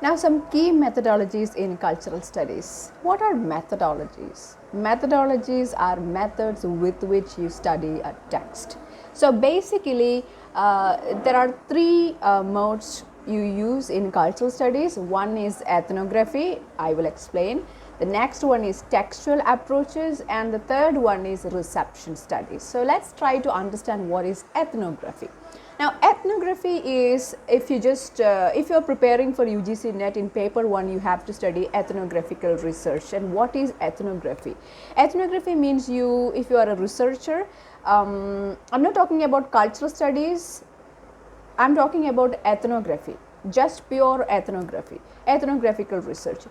Now, some key methodologies in cultural studies. What are methodologies? Methodologies are methods with which you study a text. So, basically, there are three modes you use in cultural studies. One is ethnography, I will explain. The next one is textual approaches, and the third one is reception studies. So, let's try to understand what is ethnography. Now, ethnography is, if you're preparing for UGC NET in paper 1, you have to study ethnographical research. And what is ethnography? Ethnography means if you are a researcher, I'm not talking about cultural studies, I'm talking about ethnography, just pure ethnography, ethnographical research.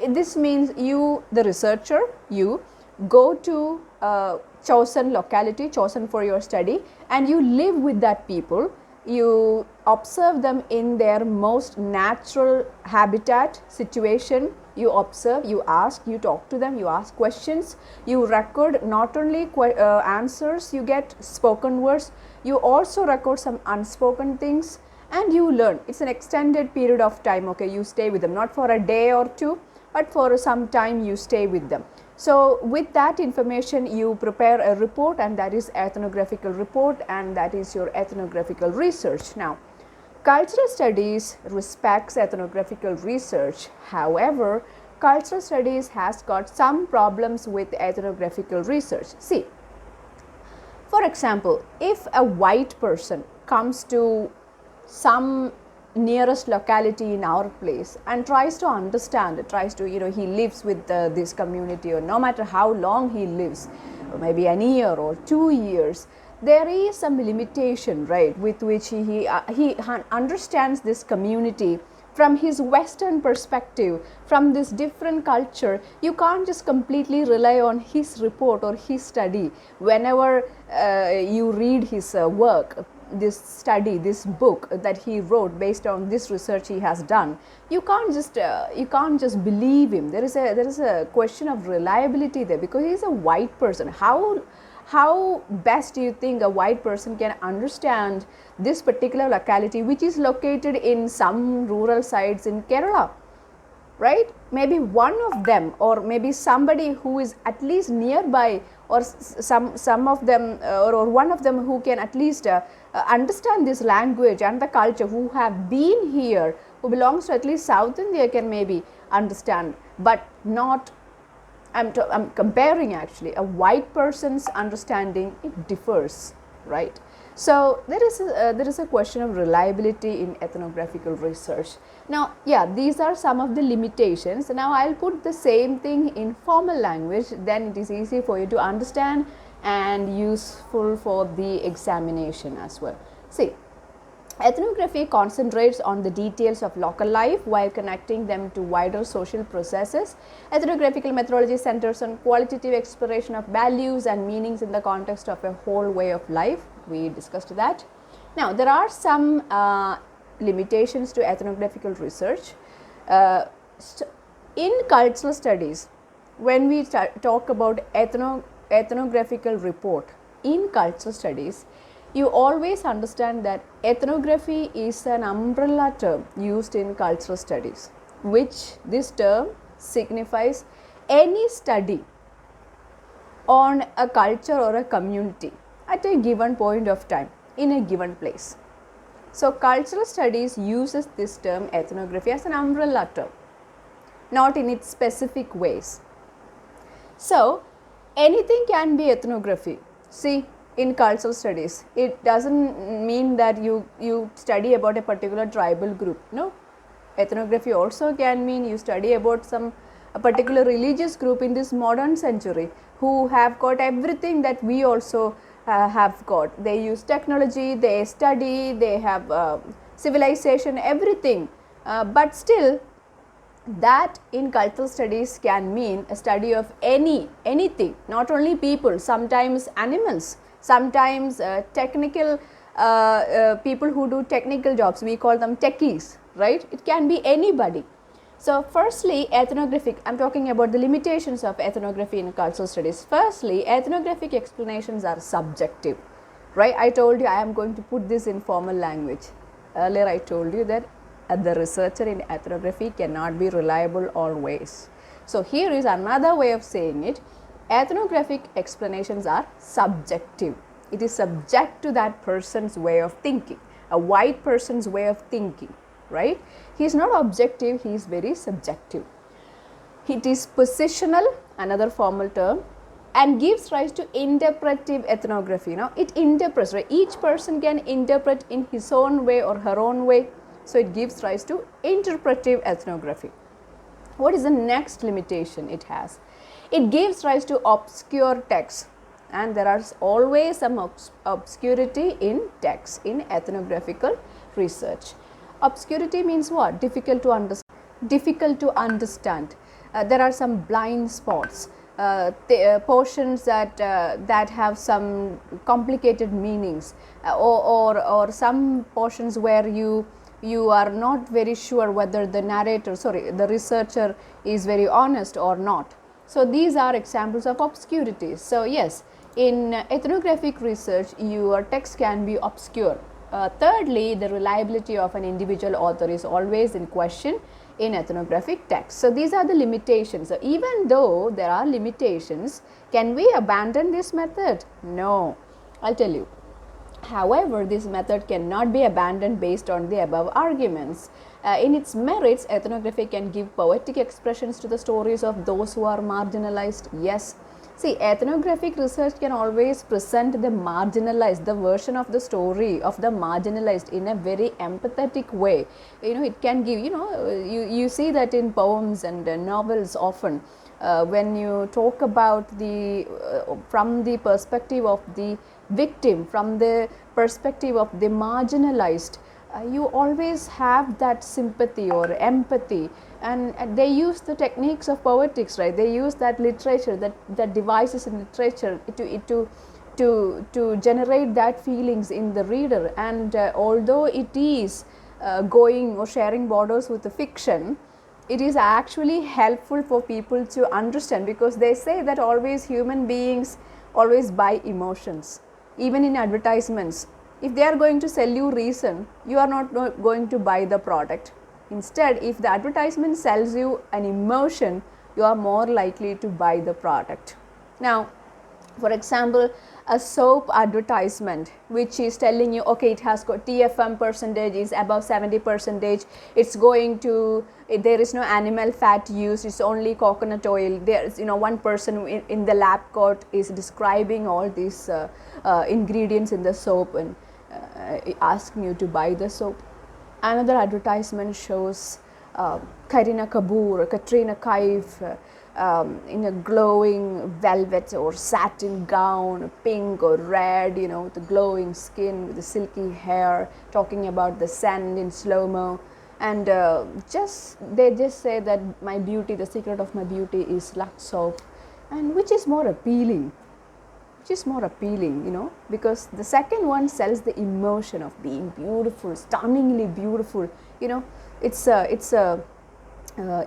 This means you, the researcher, you go to a chosen locality, chosen for your study, and you live with that people. You observe them in their most natural habitat situation. You observe, you ask, you talk to them, you ask questions, you record not only answers, you get spoken words, you also record some unspoken things, and you learn. It's an extended period of time, okay, you stay with them, not for a day or two, but for some time you stay with them. So, with that information you prepare a report, and that is ethnographical report, and that is your ethnographical research. Now, cultural studies respects ethnographical research. However, cultural studies has got some problems with ethnographical research. See, for example, if a white person comes to some nearest locality in our place and tries to understand, he lives with this community, or no matter how long he lives, maybe an year or 2 years, there is some limitation, right, with which he understands this community from his Western perspective, from this different culture. You can't just completely rely on his report or his study whenever you read his work, this study, this book that he wrote based on this research he has done. You can't just believe him. There is a question of reliability there, because he is a white person. How best do you think a white person can understand this particular locality, which is located in some rural sites in Kerala? Right? Maybe one of them, or maybe somebody who is at least nearby, or some of them, or one of them who can at least understand this language and the culture, who have been here, who belongs to at least South India, can maybe understand, but not. I'm comparing actually. A white person's understanding, it differs, right? So there is a question of reliability in ethnographical research. Now, yeah, these are some of the limitations. Now I'll put the same thing in formal language, then it is easy for you to understand and useful for the examination as well. See, ethnography concentrates on the details of local life while connecting them to wider social processes. Ethnographical methodology centers on qualitative exploration of values and meanings in the context of a whole way of life. We discussed that. Now, there are some limitations to ethnographical research. In cultural studies, when we talk about ethnographical report in cultural studies, you always understand that ethnography is an umbrella term used in cultural studies, which this term signifies any study on a culture or a community at a given point of time in a given place. So, cultural studies uses this term ethnography as an umbrella term, not in its specific ways. So, anything can be ethnography. See, in cultural studies, it doesn't mean that you study about a particular tribal group. No, ethnography also can mean you study about a particular religious group in this modern century, who have got everything that we also have got. They use technology, they study, they have civilization, everything, but still that in cultural studies can mean a study of anything, not only people, sometimes animals, sometimes technical people who do technical jobs, we call them techies, right? It can be anybody. So, firstly, ethnographic, I am talking about the limitations of ethnography in cultural studies. Firstly, ethnographic explanations are subjective, right? I told you I am going to put this in formal language. Earlier I told you that the researcher in ethnography cannot be reliable always. So here is another way of saying it. Ethnographic explanations are subjective. It is subject to that person's way of thinking, a white person's way of thinking, right? He is not objective, he is very subjective. It is positional, another formal term, and gives rise to interpretive ethnography. It interprets, right? Each person can interpret in his own way or her own way. So it gives rise to interpretive ethnography. What is the next limitation it has? It gives rise to obscure texts, and there is always some obscurity in text in ethnographical research. Obscurity means what? Difficult to understand. There are some blind spots, portions that have some complicated meanings, or some portions where you are not very sure whether the researcher is very honest or not. So these are examples of obscurity. So yes, in ethnographic research, your text can be obscure. Thirdly, the reliability of an individual author is always in question in ethnographic text. So these are the limitations. So even though there are limitations, can we abandon this method? No, I'll tell you. However, this method cannot be abandoned based on the above arguments. In its merits, ethnography can give poetic expressions to the stories of those who are marginalized. Yes. See, ethnographic research can always present the marginalized, the version of the story of the marginalized in a very empathetic way. It can give, you see that in poems and novels often. When you talk about from the perspective of the victim, from the perspective of the marginalized, you always have that sympathy or empathy, and they use the techniques of poetics, right? They use that literature, that devices in literature to generate that feelings in the reader. And although it is going or sharing borders with the fiction, it is actually helpful for people to understand, because they say that always human beings always buy emotions. Even in advertisements, if they are going to sell you reason, you are not going to buy the product. Instead, if the advertisement sells you an emotion, you are more likely to buy the product. Now, for example, a soap advertisement which is telling you, okay, it has got TFM percentage is above 70%, it's going to, there is no animal fat used, it's only coconut oil. There is, one person in the lab coat is describing all these ingredients in the soap and asking you to buy the soap. Another advertisement shows Katrina Kaif in a glowing velvet or satin gown, pink or red, with the glowing skin, with the silky hair, talking about the sand in slow-mo. And they just say that my beauty, the secret of my beauty is Lux soap. And which is more appealing? Because the second one sells the emotion of being beautiful, stunningly beautiful. It's a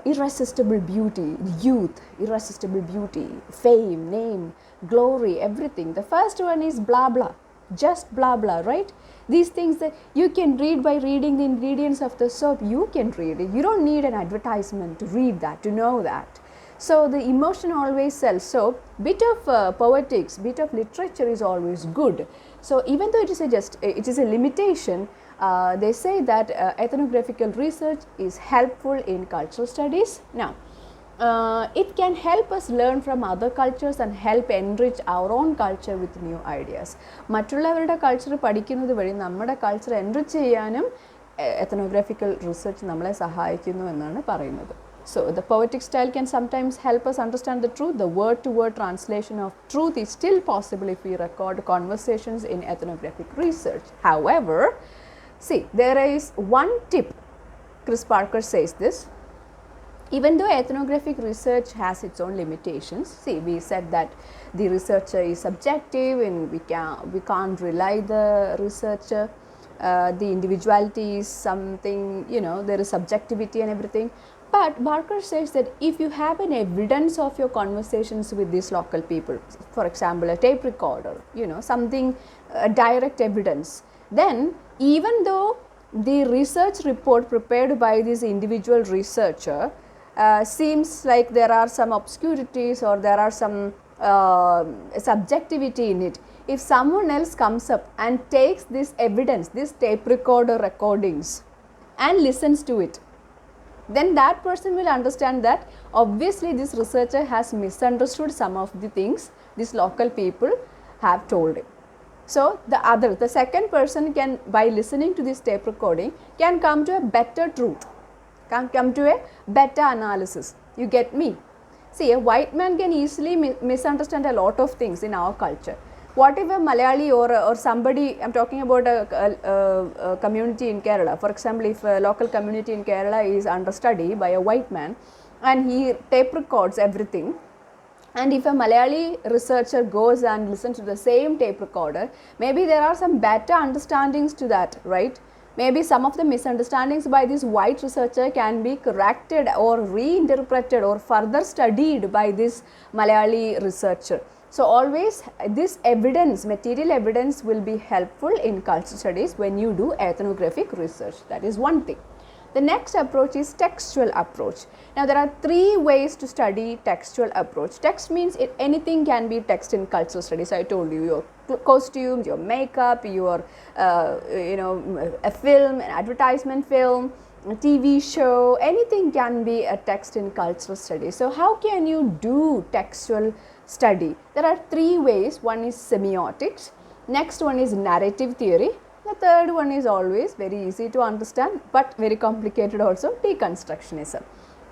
irresistible beauty, youth, irresistible beauty, fame, name, glory, everything. The first one is blah blah, just blah blah, right? These things that you can read by reading the ingredients of the soap. You can read it. You don't need an advertisement to read that, to know that. So the emotion always sells. So bit of poetics, bit of literature is always good. So even though it is a limitation, they say that ethnographical research is helpful in cultural studies. Now, it can help us learn from other cultures and help enrich our own culture with new ideas. മറ്റുള്ളവരുടെ culture പഠിക്കുന്നത് വഴി നമ്മുടെ culture enrich ചെയ്യാനും ethnographical research നമ്മളെ സഹായിക്കുന്നു എന്നാണ് പറയുന്നത്. So the poetic style can sometimes help us understand the truth. The word-to-word translation of truth is still possible if we record conversations in ethnographic research. However, see, there is one tip. Chris Parker says this. Even though ethnographic research has its own limitations, see, we said that the researcher is subjective and we can't rely the researcher. The individuality is something, there is subjectivity and everything. But Barker says that if you have an evidence of your conversations with these local people, for example, a tape recorder, something, direct evidence, then even though the research report prepared by this individual researcher seems like there are some obscurities or there are some subjectivity in it. If someone else comes up and takes this evidence, this tape recorder recordings, and listens to it, then that person will understand that obviously this researcher has misunderstood some of the things these local people have told him. So the second person can, by listening to this tape recording, can come to a better truth, can come to a better analysis. You get me? See, a white man can easily misunderstand a lot of things in our culture. What if a Malayali or somebody, I am talking about a community in Kerala, for example, if a local community in Kerala is understudy by a white man and he tape records everything, and if a Malayali researcher goes and listens to the same tape recorder, maybe there are some better understandings to that, right? Maybe some of the misunderstandings by this white researcher can be corrected or reinterpreted or further studied by this Malayali researcher. So always this evidence, material evidence, will be helpful in cultural studies when you do ethnographic research. That is one thing. The next approach is textual approach. Now there are three ways to study textual approach. Text means anything can be text in cultural studies. I told you, your costumes, your makeup, your a film, an advertisement film, a TV show, anything can be a text in cultural studies. So how can you do textual study? There are three ways. One is semiotics, next one is narrative theory, the third one is always very easy to understand but very complicated also, deconstructionism.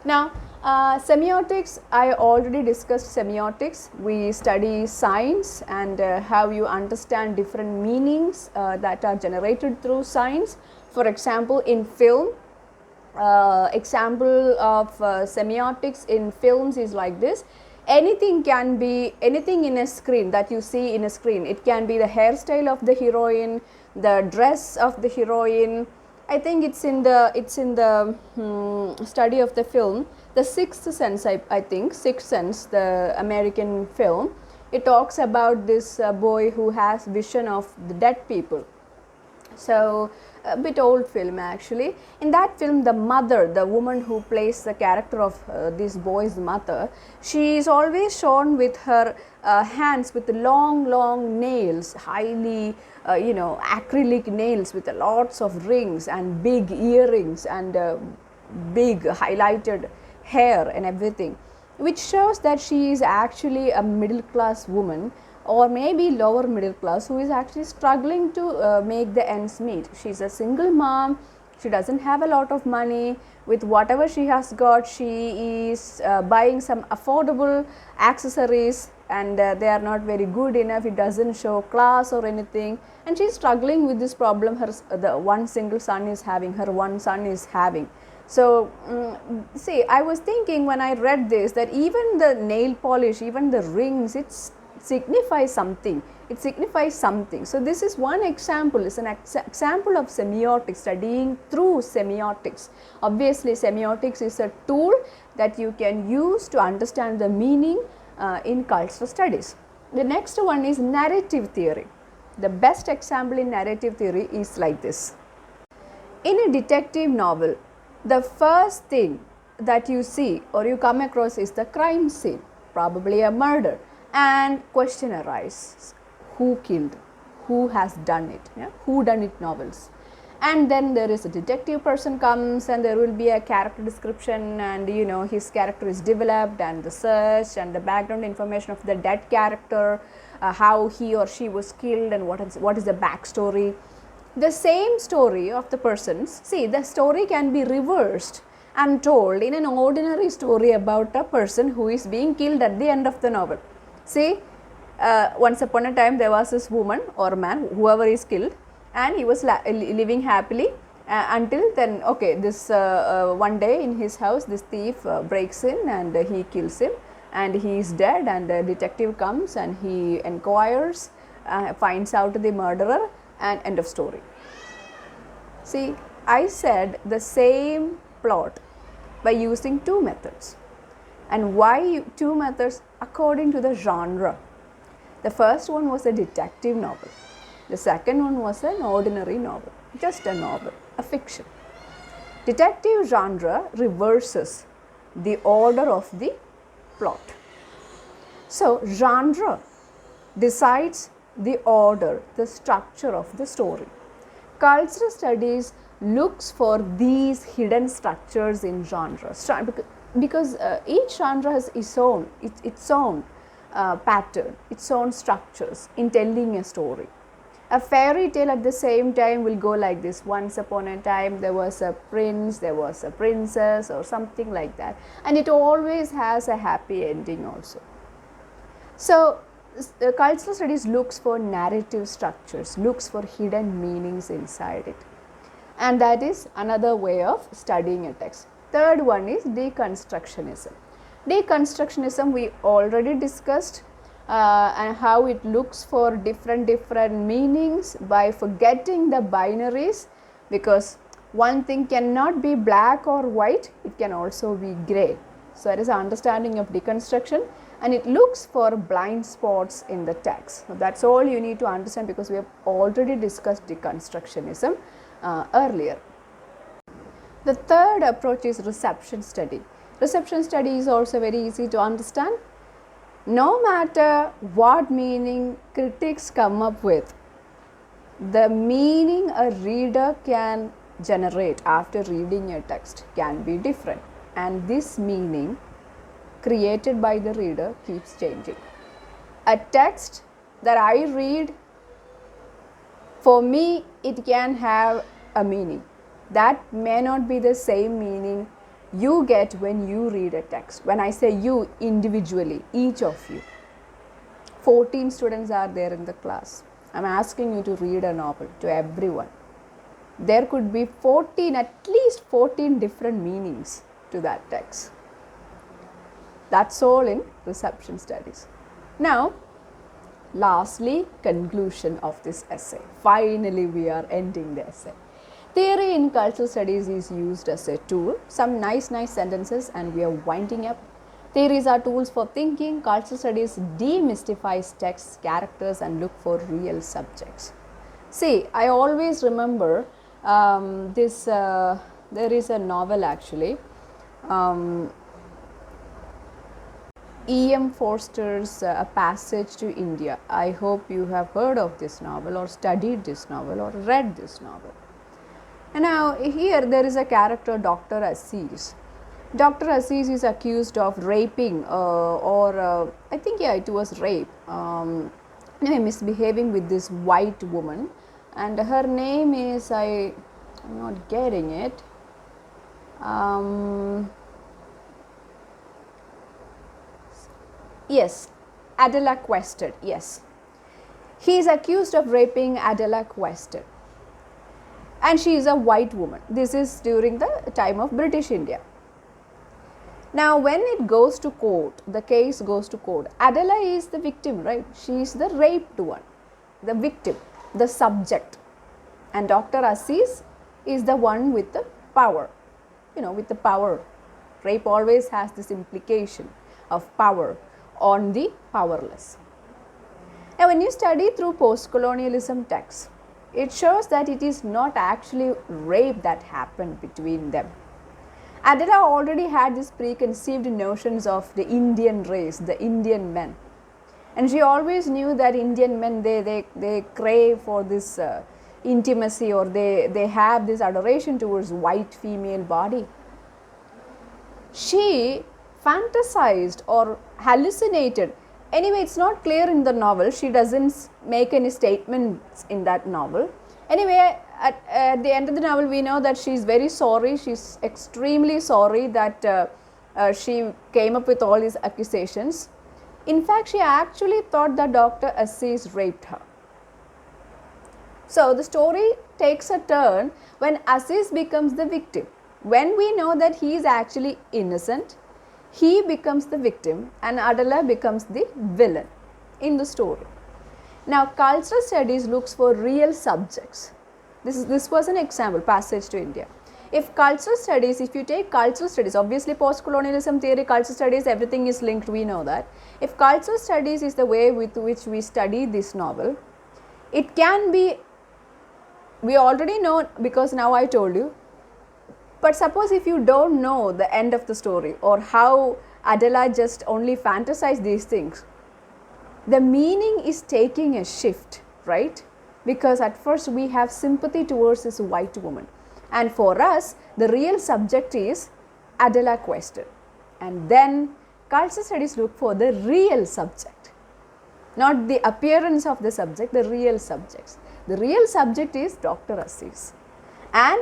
Now semiotics, I already discussed semiotics. We study signs and how you understand different meanings that are generated through signs. For example, in film, example of semiotics in films is like this. Anything can be, anything in a screen that you see in a screen. It can be the hairstyle of the heroine, the dress of the heroine. I think it's in the study of the film, The Sixth Sense. I think Sixth Sense, the American film. It talks about this boy who has vision of the dead people. So a bit old film actually. In that film, the mother, the woman who plays the character of this boy's mother, she is always shown with her hands with long nails, highly acrylic nails with lots of rings and big earrings and big highlighted hair and everything, which shows that she is actually a middle class woman or maybe lower middle class who is actually struggling to make the ends meet. She is a single mom, she doesn't have a lot of money. With whatever she has got, she is buying some affordable accessories and they are not very good enough. It doesn't show class or anything, and she is struggling with this problem the one single son is having, her one son is having. So see, I was thinking when I read this that even the nail polish, even the rings, it signifies something. It signifies something. So this is one example, it's an example of semiotics, studying through semiotics. Obviously semiotics is a tool that you can use to understand the meaning in cultural studies. The next one is narrative theory. The best example in narrative theory is like this. In a detective novel, the first thing that you see or you come across is the crime scene, probably a murder, and question arises: who killed, who has done it, who done it novels. And then there is a detective person comes and there will be a character description and his character is developed and the search and the background information of the dead character, how he or she was killed and what is the backstory. The same story of the persons, see, the story can be reversed and told in an ordinary story about a person who is being killed at the end of the novel. See, once upon a time there was this woman or man, whoever is killed, and he was living happily until then, okay, this one day in his house this thief breaks in and he kills him and he is dead, and the detective comes and he inquires, finds out the murderer, and end of story. See, I said the same plot by using two methods. And why two methods? According to the genre. The first one was a detective novel. The second one was an ordinary novel, just a novel, a fiction. Detective genre reverses the order of the plot. So, genre decides the order, the structure of the story. Cultural studies looks for these hidden structures in genres because each genre has its own pattern, its own structures in telling a story. A fairy tale at the same time will go like this: once upon a time there was a prince, there was a princess, or something like that, and it always has a happy ending also. So, cultural studies looks for narrative structures, looks for hidden meanings inside it, and that is another way of studying a text. Third one is deconstructionism. Deconstructionism we already discussed, and how it looks for different meanings by forgetting the binaries, because one thing cannot be black or white, it can also be grey. So, that is understanding of deconstruction, and it looks for blind spots in the text. So, that is all you need to understand, because we have already discussed deconstructionism earlier. The third approach is reception study. Reception study is also very easy to understand. No matter what meaning critics come up with, the meaning a reader can generate after reading a text can be different, and this meaning created by the reader keeps changing. A text that I read, for me it can have a meaning that may not be the same meaning you get when you read a text. When I say you, individually, each of you, 14 students are there in the class. I am asking you to read a novel to everyone. There could be 14, at least 14 different meanings to that text. That's all in reception studies. Now, lastly, conclusion of this essay. Finally, we are ending the essay. Theory in cultural studies is used as a tool. Some nice sentences and we are winding up. Theories are tools for thinking. Cultural studies demystifies texts, characters and look for real subjects. See, I always remember there is a novel actually. E.M. Forster's A Passage to India. I hope you have heard of this novel or studied this novel or read this novel. And now here there is a character, Dr. Aziz. Dr. Aziz is accused of raping I think it was rape, anyway, misbehaving with this white woman, and her name is, I'm not getting it, yes, Adela Quested, yes. He is accused of raping Adela Quested, and she is a white woman. This is during the time of British India. Now, when it goes to court, the case goes to court, Adela is the victim, right? She is the raped one, the victim, the subject, and Dr. Aziz is the one with the power, with the power. Rape always has this implication of power on the powerless. Now, when you study through post-colonialism texts, it shows that it is not actually rape that happened between them. Adela already had these preconceived notions of the Indian race, the Indian men. And she always knew that Indian men, they crave for this intimacy, or they have this adoration towards white female body. She fantasized or hallucinated. Anyway, it's not clear in the novel. She doesn't make any statements in that novel. Anyway, at the end of the novel, we know that she is very sorry. She's extremely sorry that she came up with all these accusations. In fact, she actually thought that Dr. Aziz raped her. So, the story takes a turn when Aziz becomes the victim. When we know that he is actually innocent, he becomes the victim and Adela becomes the villain in the story. Now, cultural studies looks for real subjects. This was an example, Passage to India. If you take cultural studies, obviously post-colonialism theory, cultural studies, everything is linked, we know that. If cultural studies is the way with which we study this novel, it can be we already know because now I told you. But suppose if you don't know the end of the story or how Adela just only fantasized these things, the meaning is taking a shift, right? Because at first we have sympathy towards this white woman, and for us the real subject is Adela question, and then cultural studies look for the real subject, not the appearance of the subject, the real subjects. The real subject is Dr. Aziz, and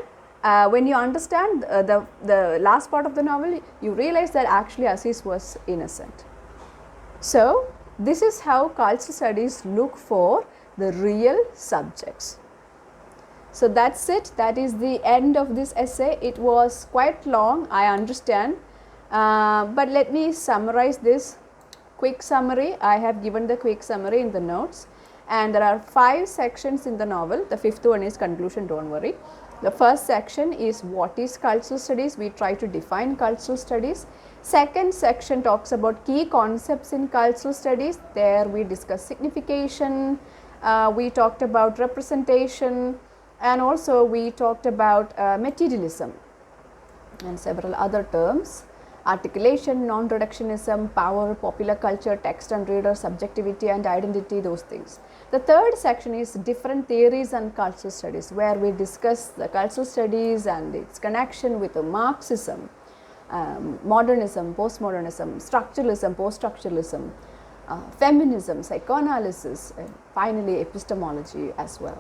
when you understand the last part of the novel, you realize that actually Aziz was innocent. So this is how cultural studies look for the real subjects. So that's it. That is the end of this essay. It was quite long, I understand, but let me summarize this. Quick summary. I have given the quick summary in the notes, and there are 5 sections in the novel. The 5th one is conclusion, don't worry. The first section is what is cultural studies. We try to define cultural studies. Second section talks about key concepts in cultural studies. There we discuss signification, we talked about representation, and also we talked about materialism and several other terms. Articulation, non-reductionism, power, popular culture, text and reader, subjectivity and identity, those things. The third section is different theories and cultural studies, where we discuss the cultural studies and its connection with the Marxism, modernism, postmodernism, structuralism, post-structuralism, feminism, psychoanalysis, and finally epistemology as well.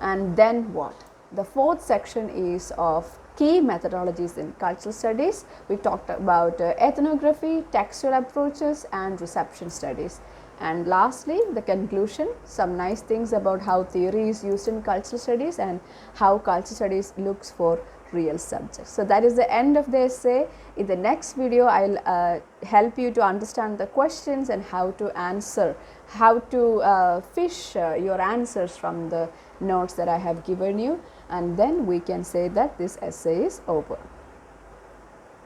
And then what? The fourth section is of key methodologies in cultural studies. We talked about ethnography, textual approaches and reception studies. And lastly, the conclusion, some nice things about how theory is used in cultural studies and how cultural studies looks for real subjects. So that is the end of the essay. In the next video, I'll help you to understand the questions and how to answer, how to fish your answers from the notes that I have given you, and then we can say that this essay is over.